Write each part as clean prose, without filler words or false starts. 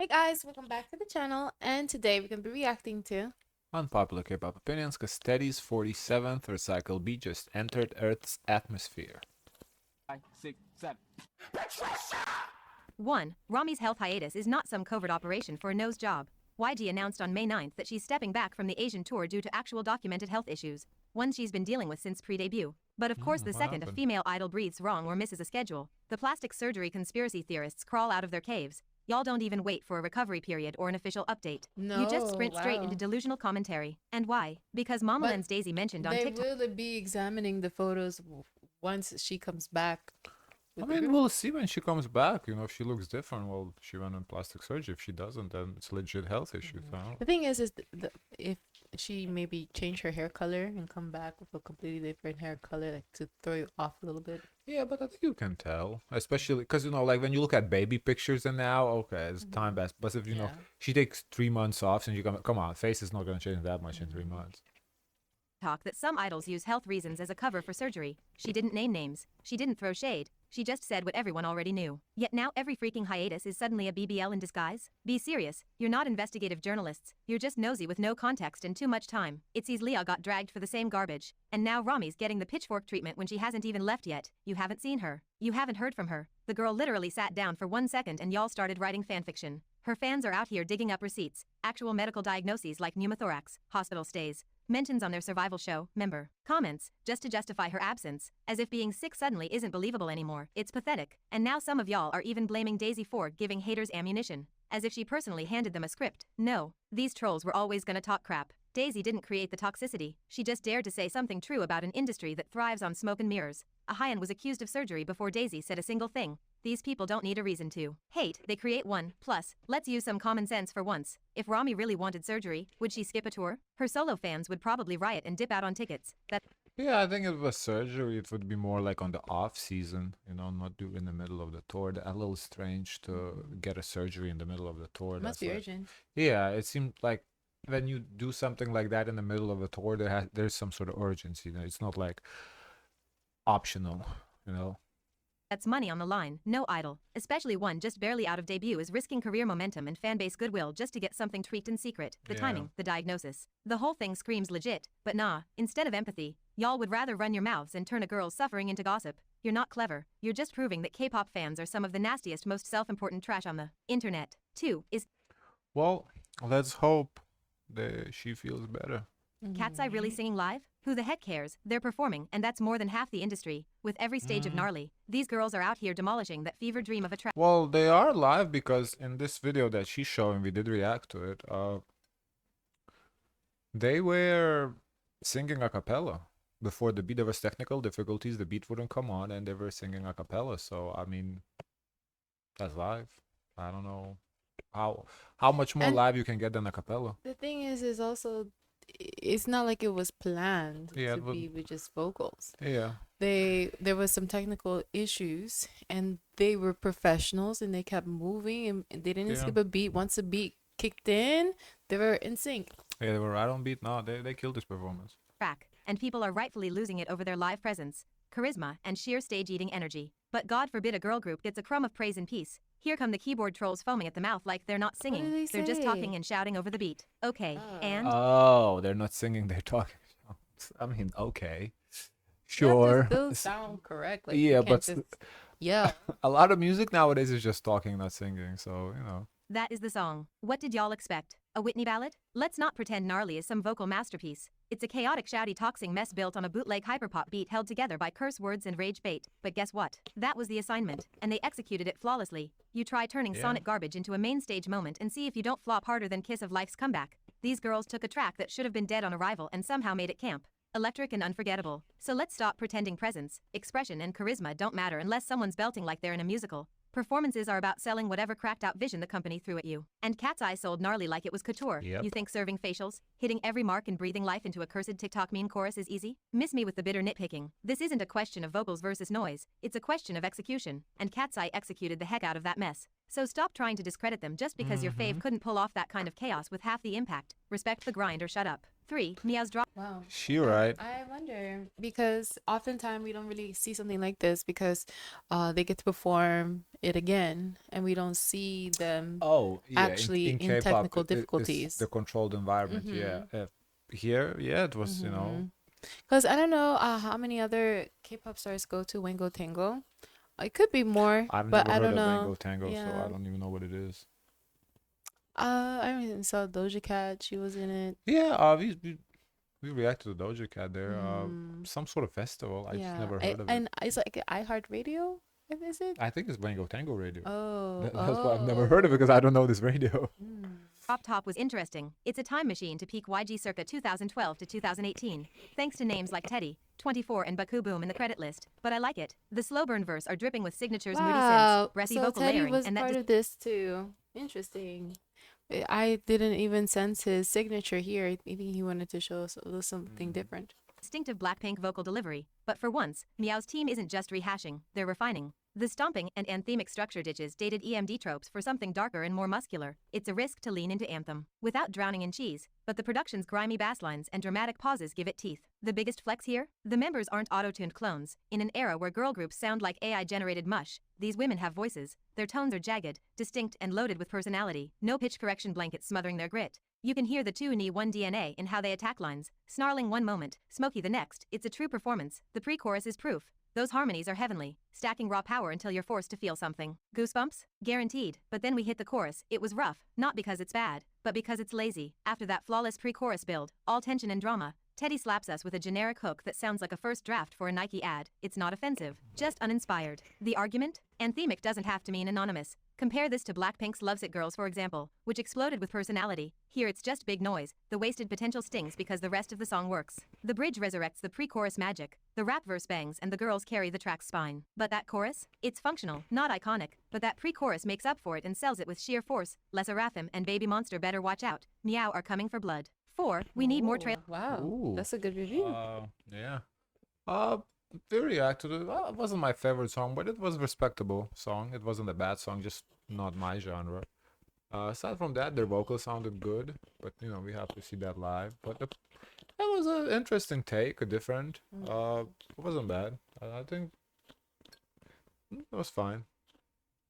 Hey guys, welcome back to the channel, and today we're going to be reacting to Unpopular K-pop opinions, cause Steady's 47th recycle B just entered Earth's atmosphere. 5, 6, 7. 1. Rami's health hiatus is not some covert operation for a nose job. YG announced on May 9th that she's stepping back from the Asian tour due to actual documented health issues, ones she's been dealing with since pre-debut. But of course the What second a happened? female idol breathes wrong or misses a schedule, the plastic surgery conspiracy theorists crawl out of their caves. Y'all don't even wait for a recovery period or an official update. You just sprint straight into delusional commentary. And why? Because Mama But Len's Daisy mentioned on they TikTok. will be examining the photos once she comes back I with the mean, group. we'll see when she comes back. You know, if she looks different, well, she went on plastic surgery. If she doesn't, then it's legit health issues. The thing is if she maybe change her hair color and come back with a completely different hair color, like to throw you off a little bit. Yeah, but I think you can tell, especially because like when you look at baby pictures and now, okay, it's time passed. But if Yeah. she takes 3 months off, and you come on, face is not gonna change that much in 3 months. Talk that some idols use health reasons as a cover for surgery. She didn't name names. She didn't throw shade. She just said what everyone already knew. Yet now every freaking hiatus is suddenly a BBL in disguise. Be serious. You're not investigative journalists. You're just nosy with no context and too much time. It sees Leah got dragged for the same garbage. And now Rami's getting the pitchfork treatment when she hasn't even left yet. You haven't seen her. You haven't heard from her. The girl literally sat down for 1 second and y'all started writing fanfiction. Her fans are out here digging up receipts, actual medical diagnoses like pneumothorax, hospital stays, mentions on their survival show, member, comments, just to justify her absence, as if being sick suddenly isn't believable anymore. It's pathetic. And now some of y'all are even blaming Daisy for giving haters ammunition, as if she personally handed them a script. No, these trolls were always gonna talk crap. Daisy didn't create the toxicity, she just dared to say something true about an industry that thrives on smoke and mirrors. A Hyan was accused of surgery before Daisy said a single thing. These people don't need a reason to hate, they create one. Plus, let's use some common sense for once. If Rami really wanted surgery, would she skip a tour? Her solo fans would probably riot and dip out on tickets. Yeah, I think if it was surgery, it would be more like on the off season, not do in the middle of the tour. A little strange to get a surgery in the middle of the tour. Must That's be like, urgent. yeah, it seemed like when you do something like that in the middle of a tour, there's some sort of urgency. It's not like optional, you know. That's money on the line, no idol, especially one just barely out of debut is risking career momentum and fanbase goodwill just to get something tweaked in secret. The Yeah. timing, the diagnosis. The whole thing screams legit, but nah, instead of empathy, y'all would rather run your mouths and turn a girl's suffering into gossip. You're not clever, you're just proving that K-pop fans are some of the nastiest, most self-important trash on the internet. 2. Is Well, let's hope that she feels better. Cat's Eye really singing live? Who the heck cares? They're performing, and that's more than half the industry. With every stage of gnarly, these girls are out here demolishing that fever dream of a track. Well, they are live because in this video that she's showing, we did react to it. They were singing a cappella. Before the beat, there was technical difficulties. The beat wouldn't come on, and they were singing a cappella. So I mean, that's live. I don't know how much more And live you can get than a cappella. the thing is also it's not like it was planned Yeah, to be with just vocals. Yeah. There was some technical issues, and they were professionals, and they kept moving, and they didn't Yeah. skip a beat. Once the beat kicked in, they were in sync. Yeah, they were right on beat. No, they killed this performance. And people are rightfully losing it over their live presence, charisma, and sheer stage-eating energy. But God forbid a girl group gets a crumb of praise and peace. Here come the keyboard trolls foaming at the mouth like they're not singing. did they They're just say? talking and shouting over the beat. Okay, and Oh, they're not singing, they're talking. I mean, okay. You have to Sure. still sound correct. Like, you Yeah, can't but just yeah. a lot of music nowadays is just talking, not singing. So, that is the song. What did y'all expect? A Whitney ballad? Let's not pretend Gnarly is some vocal masterpiece. It's a chaotic, shouty, toxing mess built on a bootleg hyperpop beat held together by curse words and rage bait. But guess what? That was the assignment, and they executed it flawlessly. You try turning Yeah. sonic garbage into a main stage moment and see if you don't flop harder than Kiss of Life's comeback. These girls took a track that should have been dead on arrival and somehow made it camp. Electric and unforgettable. So let's stop pretending presence, expression, and charisma don't matter unless someone's belting like they're in a musical. Performances are about selling whatever cracked out vision the company threw at you. And Cat's Eye sold Gnarly like it was couture. Yep. You think serving facials, hitting every mark and breathing life into a cursed TikTok meme chorus is easy? Miss me with the bitter nitpicking. This isn't a question of vocals versus noise, it's a question of execution. And Cat's Eye executed the heck out of that mess. So stop trying to discredit them just because your fave couldn't pull off that kind of chaos with half the impact. Respect the grind or shut up. 3. Meow's drop. Wow. She right. I wonder because oftentimes we don't really see something like this because they get to perform it again and we don't see them Oh, yeah. actually In in K-pop, technical it's difficulties. the controlled environment. Yeah. Here, yeah, it was, you know, Because I don't know how many other K-pop stars go to Wango Tango. It could be more, I've but never I heard don't of know. Mango Tango, so Yeah. I don't even know what it is. I even saw Doja Cat. She was in it. Yeah, we reacted to Doja Cat there. Some sort of festival. I just never heard of it. And it's like iHeartRadio, is it? I think it's Mango Tango Radio. Oh, That's why I've never heard of it because I don't know this radio. Drop top was interesting. It's a time machine to peak YG circa 2012 to 2018, thanks to names like Teddy, 24 and Baku Boom in the credit list. But I like it. The slow burn verse are dripping with signatures, moody Wow. synths, breathy So vocal Teddy layering, was and part that of this too. Interesting. I didn't even sense his signature here. I think he wanted to show us a little something different. distinctive Blackpink vocal delivery. But for once, Meow's team isn't just rehashing, they're refining. The stomping and anthemic structure ditches dated EMD tropes for something darker and more muscular. It's a risk to lean into Anthem, without drowning in cheese, but the production's grimy bass lines and dramatic pauses give it teeth. The biggest flex here? The members aren't auto-tuned clones. In an era where girl groups sound like AI-generated mush, these women have voices. Their tones are jagged, distinct, and loaded with personality. No pitch correction blankets smothering their grit. You can hear the 2NE1 DNA in how they attack lines, snarling one moment, smoky the next. It's a true performance. The pre-chorus is proof. Those harmonies are heavenly, stacking raw power until you're forced to feel something. Goosebumps? Guaranteed. But then we hit the chorus. It was rough, not because it's bad, but because it's lazy. After that flawless pre-chorus build, all tension and drama, Teddy slaps us with a generic hook that sounds like a first draft for a Nike ad. It's not offensive, just uninspired. The argument? Anthemic doesn't have to mean anonymous. Compare this to Blackpink's Lovesick Girls, for example, which exploded with personality. Here it's just big noise. The wasted potential stings because the rest of the song works. The bridge resurrects the pre-chorus magic. The rap verse bangs and the girls carry the track's spine. But that chorus? It's functional, not iconic. But that pre-chorus makes up for it and sells it with sheer force. Les Seraphim and Baby Monster better watch out. Meow are coming for blood. 4. We need more trail. Wow, Ooh. that's a good review. Yeah. They reacted to it. Well, it wasn't my favorite song, but it was a respectable song. It wasn't a bad song, just not my genre. Aside from that, their vocals sounded good, but you know we have to see that live. But that was an interesting take, a different. It wasn't bad. I think it was fine.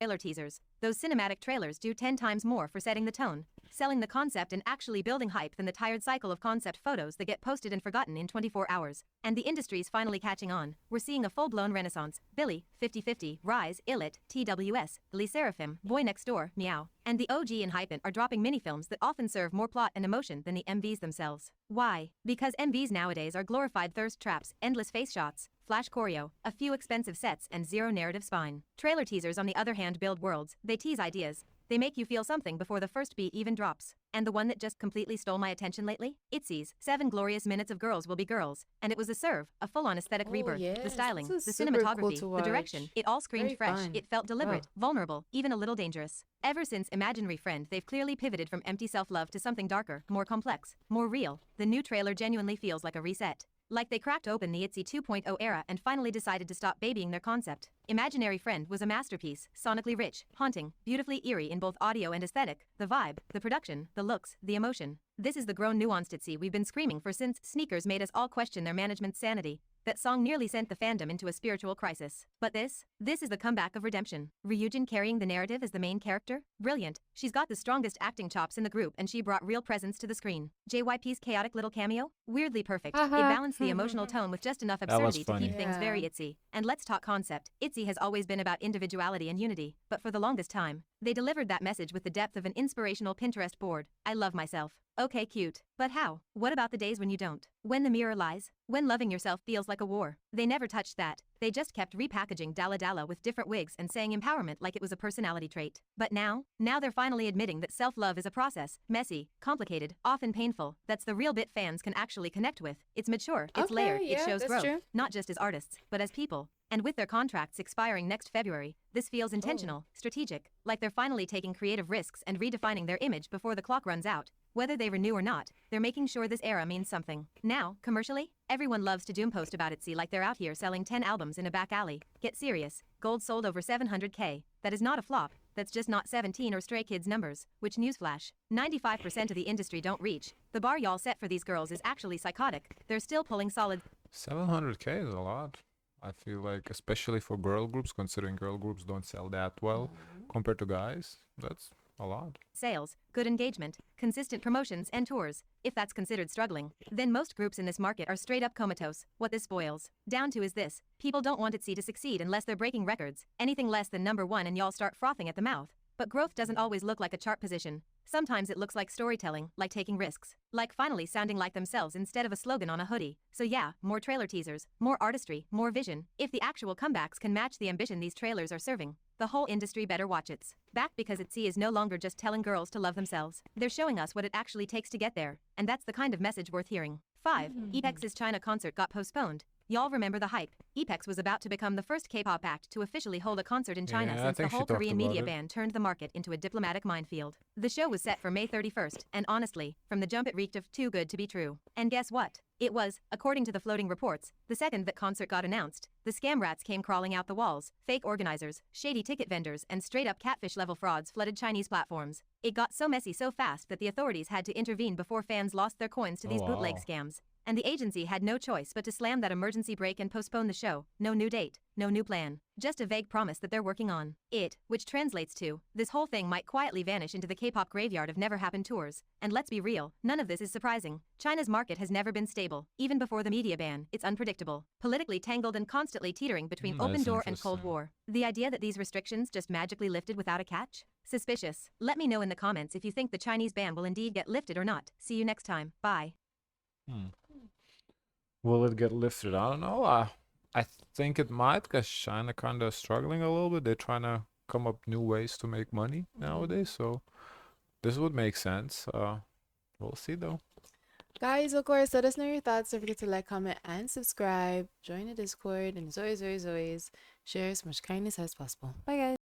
Trailer teasers. Those cinematic trailers do 10 times more for setting the tone, selling the concept and actually building hype than the tired cycle of concept photos that get posted and forgotten in 24 hours. And the industry's finally catching on. We're seeing a full-blown renaissance. Billy, 50/50, Rise, Illit, TWS, Les Seraphim, Boy Next Door, Meow, and the OG and Hypen are dropping mini-films that often serve more plot and emotion than the MVs themselves. Why? Because MVs nowadays are glorified thirst traps, endless face shots, flash choreo, a few expensive sets, and zero narrative spine. Trailer teasers, on the other hand, build worlds. They tease ideas. They make you feel something before the first beat even drops. And the one that just completely stole my attention lately? ITZY's 7 glorious minutes of Girls Will Be Girls. And it was a serve, a full-on aesthetic rebirth. The yes, styling, the this is super cool cinematography, to the direction. watch. It all screamed Very fresh. fun. It felt deliberate, vulnerable, even a little dangerous. Ever since Imaginary Friend, they've clearly pivoted from empty self-love to something darker, more complex, more real. The new trailer genuinely feels like a reset. Like they cracked open the ITZY 2.0 era and finally decided to stop babying their concept. Imaginary Friend was a masterpiece, sonically rich, haunting, beautifully eerie in both audio and aesthetic, the vibe, the production, the looks, the emotion. This is the grown nuanced ITZY we've been screaming for since Sneakers made us all question their management's sanity. That song nearly sent the fandom into a spiritual crisis. But this is the comeback of redemption. Ryujin carrying the narrative as the main character? Brilliant. She's got the strongest acting chops in the group and she brought real presence to the screen. JYP's chaotic little cameo? Weirdly perfect. It balanced the emotional tone with just enough was absurdity to funny. keep things very ITZY. And let's talk concept. ITZY has always been about individuality and unity, but for the longest time, they delivered that message with the depth of an inspirational Pinterest board. I love myself. Okay, cute. But how? What about the days when you don't? When the mirror lies? When loving yourself feels like a war? They never touched that. They just kept repackaging Dalla Dalla with different wigs and saying empowerment like it was a personality trait. But now they're finally admitting that self-love is a process. Messy, complicated, often painful. That's the real bit fans can actually connect with. It's mature, it's Okay, layered, it yeah, shows that's growth. true. Not just as artists, but as people. And with their contracts expiring next February, this feels intentional, strategic, like they're finally taking creative risks and redefining their image before the clock runs out. Whether they renew or not, they're making sure this era means something. Now, commercially, everyone loves to doom post about ITZY like they're out here selling 10 albums in a back alley. Get serious. Gold sold over 700K. That is not a flop. that's just not 17 or Stray Kids numbers, which newsflash, 95% of the industry don't reach. The bar y'all set for these girls is actually psychotic. They're still pulling solid 700K is a lot. I feel like, especially for girl groups, considering girl groups don't sell that well compared to guys, that's a lot. sales, good engagement, consistent promotions and tours. If that's considered struggling, then most groups in this market are straight up comatose. What this boils down to is this: people don't want Itsy to succeed unless they're breaking records. Anything less than number one and y'all start frothing at the mouth. But growth doesn't always look like a chart position. Sometimes it looks like storytelling, like taking risks, like finally sounding like themselves instead of a slogan on a hoodie. So yeah, more trailer teasers, more artistry, more vision. If the actual comebacks can match the ambition these trailers are serving, the whole industry better watch its back, because Itsy is no longer just telling girls to love themselves. They're showing us what it actually takes to get there, and that's the kind of message worth hearing. 5. EPEX's China concert got postponed. Y'all remember the hype. EPEX was about to become the first K-pop act to officially hold a concert in China Yeah, I since the think she whole talked Korean about media it. ban turned the market into a diplomatic minefield. The show was set for May 31st, and honestly, from the jump it reeked of too good to be true. And guess what? It was, according to the floating reports, the second that concert got announced. The scam rats came crawling out the walls. Fake organizers, shady ticket vendors, and straight-up catfish-level frauds flooded Chinese platforms. It got so messy so fast that the authorities had to intervene before fans lost their coins to Oh, these bootleg wow. scams. And the agency had no choice but to slam that emergency brake and postpone the show. No new date, no new plan, just a vague promise that they're working on it, which translates to, this whole thing might quietly vanish into the K-pop graveyard of never-happened tours. And let's be real, none of this is surprising. China's market has never been stable. Even before the media ban, it's unpredictable, politically tangled and constantly teetering between open That's door and Cold interesting. War. The idea that these restrictions just magically lifted without a catch? Suspicious. Let me know in the comments if you think the Chinese ban will indeed get lifted or not. See you next time. Bye. Hmm. Will it get lifted? I don't know. I think it might, because China kind of struggling a little bit. They're trying to come up new ways to make money nowadays. So this would make sense. We'll see though. Guys, of course, let us know your thoughts. Don't forget to like, comment, and subscribe. Join the Discord, and as always, share as much kindness as possible. Bye, guys.